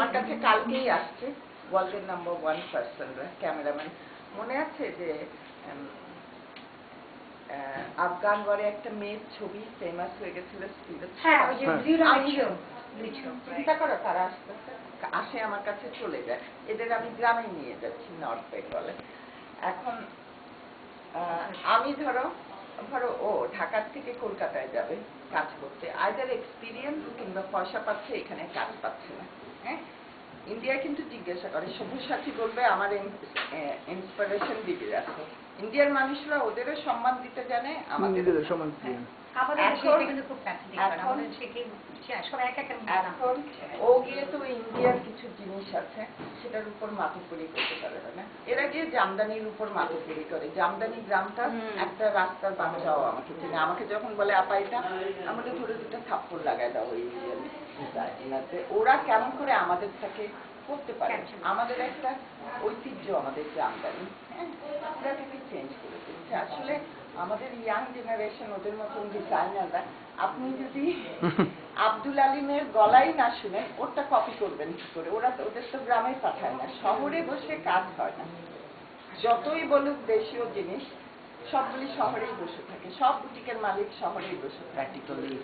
আমার কাছে কালকেই আসছে ওয়ার্ল্ডের নাম্বার 1 পার্সনরা, ক্যামেরাম্যান। মনে আছে যে আফগান ওয়ারে একটা মেয়ের ছবি ফেমাস হয়ে গেছিল, চিন্তা করো তারা আসে আমার কাছে চলে যায়। এদের আমি গ্রামে নিয়ে যাচ্ছি নর্থ বেঙ্গলে। এখন আমি ধরো ও ঢাকার থেকে কলকাতায় যাবে কাজ করতে, আইদার এক্সপিরিয়েন্স কিংবা পয়সা পাচ্ছে, এখানে কাজ পাচ্ছে না। হ্যাঁ, ইন্ডিয়া কিন্তু জিজ্ঞাসা করে, সবুজসাথী বলবে আমার ইন্সপিরেশন দিদির আছে। ইন্ডিয়ার মানুষরা ওদেরও সম্মান দিতে জানে, আমাদের সম্মান দিতে। এখন ও গিয়ে তো ইন্ডিয়ার কিছু জিনিস আছে সেটার উপর মাতুপুরি করতে পারবে না। এরা গিয়ে জামদানির উপর মাতুপুরি করে। জামদানি গ্রামটা একটা রাস্তার বাচ্চাও আমাকে চিনে, আমাকে যখন বলে আপা এটা, আমাকে ধরে দুটো থাপ্পড় লাগায় দাও ওই ওরা কেমন করে আমাদের থেকে করতে পারে। আমাদের একটা ঐতিহ্য, আমাদের জামদানি, হ্যাঁ, ওটাকে চেঞ্জ করে দিচ্ছে। আসলে আমাদের ইয়াং জেনারেশন ওদের মতন ডিজাইনাররা, আপনি যদি আব্দুল আলিমের গলাই না শুনেন, ওটা কপি করবেন কি করে? ওদের তো গ্রামে পাঠায় না, শহরে বসে কাজ হয় না। যতই বলুক দেশীয় জিনিস, সবগুলি শহরেই বসে থাকে, সব বুটিকের মালিক শহরেই বসে থাকে।